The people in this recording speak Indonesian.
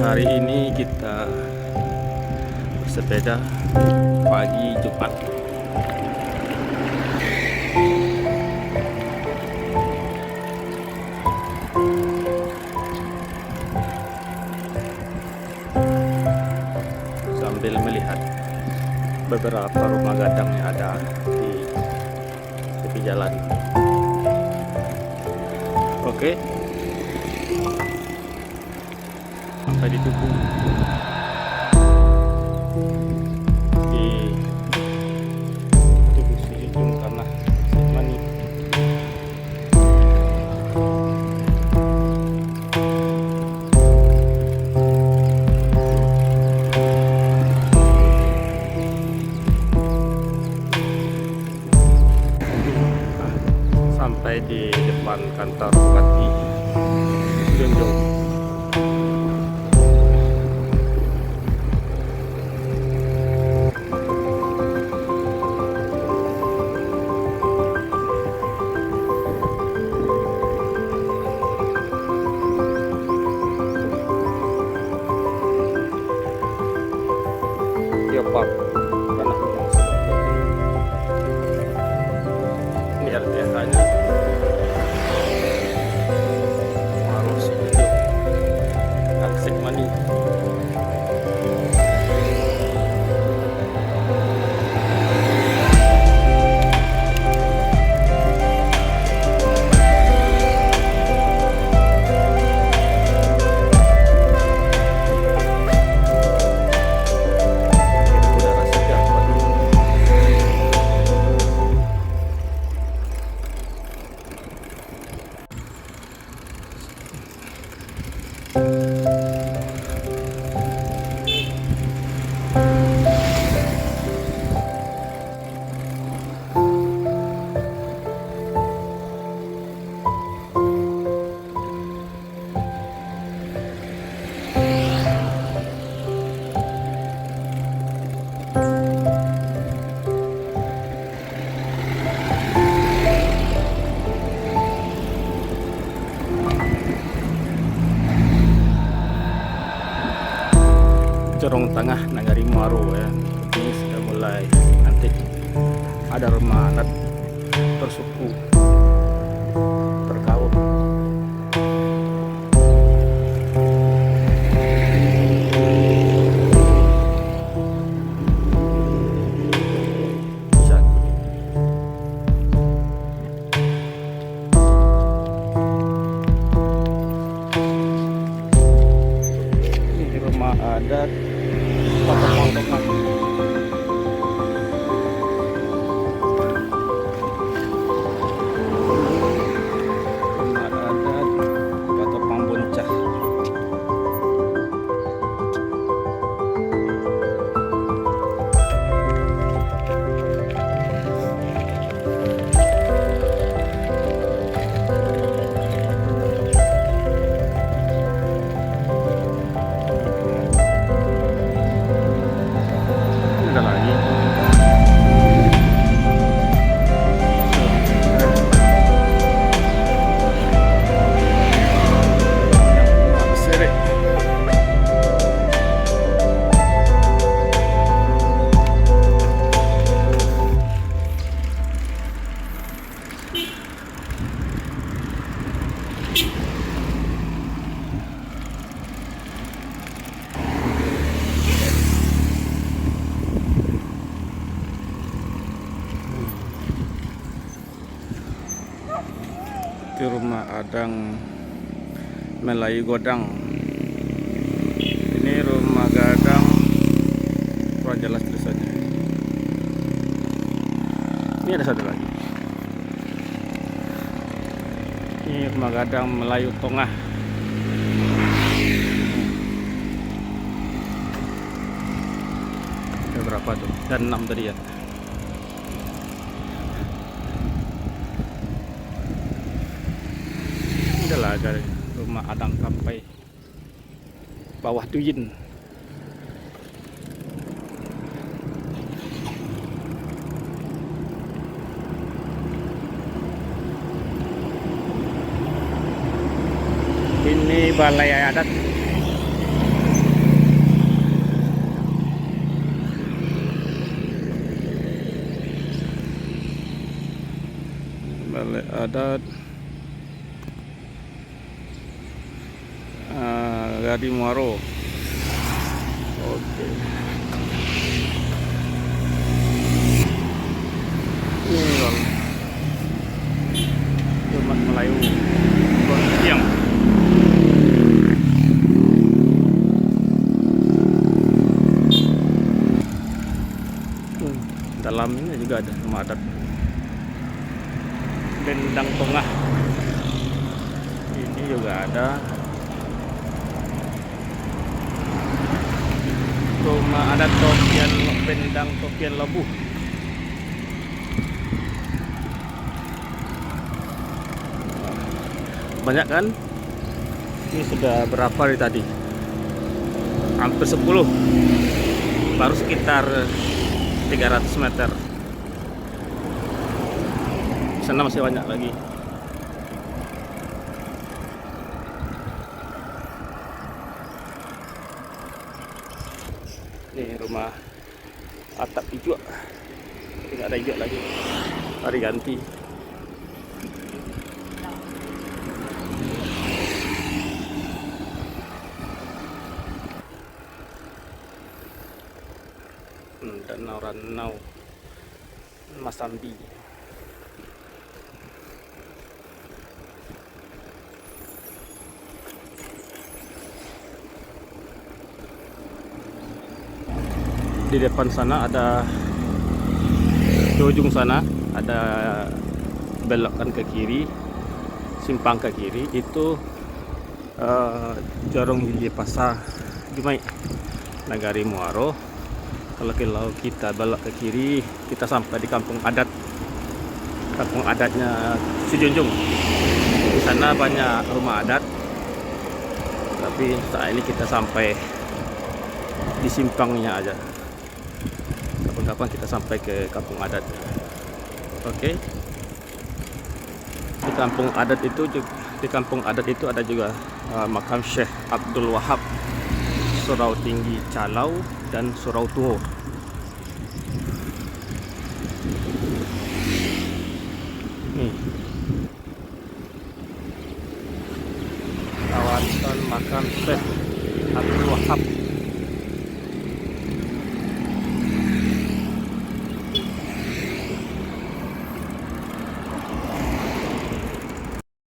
Hari ini kita bersepeda pagi Jumat. Sambil melihat beberapa rumah gadang yang ada di tepi jalan. Oke. Sampai di Tugu Sijung tanah Mani. Sampai di depan kantor Bupati Junjung. Geopark tanah Minang. Ini RTH-nya harus itu Aksek Mani. Corong Tengah Nagari Muaro ya. Ini sudah mulai nanti ada rumah adat bersuku berkaum. Ini rumah adat Potong-Potongan. Rumah adat Potong Boncah. Ada lagi. Serek. Di rumah adang Melayu Godang. Ini rumah gadang kurang jelas tulisannya. Ini ada satu lagi. Ini rumah gadang Melayu Tengah. Ada berapa tuh? Dan 6 tadi ya. Adalah dari rumah Adang sampai bawah Tuyin. Ini balai adat adat Gari Muaro. Oke. Ini bang, umat Melayu Siang. Dalamnya juga ada rumah adat Bendang Tongah. Ini juga ada rumah adat Topian Bendang Topian Labuh. Banyak kan? Ini sudah berapa hari tadi? Hampir 10. Baru sekitar 300 meter. Di sana masih banyak lagi. Ini rumah atap hijau. Tidak ada hijau lagi. Hari ganti. Danau Ranau Masambi. Di depan sana ada, di ujung sana ada belokan ke kiri, simpang ke kiri, itu Jorong Gili Pasar Jumai Nagari Muaro. Kalau kita belok ke kiri, kita sampai di kampung adatnya Sijunjung. Di sana banyak rumah adat, tapi saat ini kita sampai di simpangnya aja. Kapan-kapan kita sampai ke kampung adat. Oke. Di kampung adat itu ada juga makam Syekh Abdul Wahab, Surau Tinggi Calau dan Surau Tuo. Nih, kawasan makam Syekh Abdul Wahab.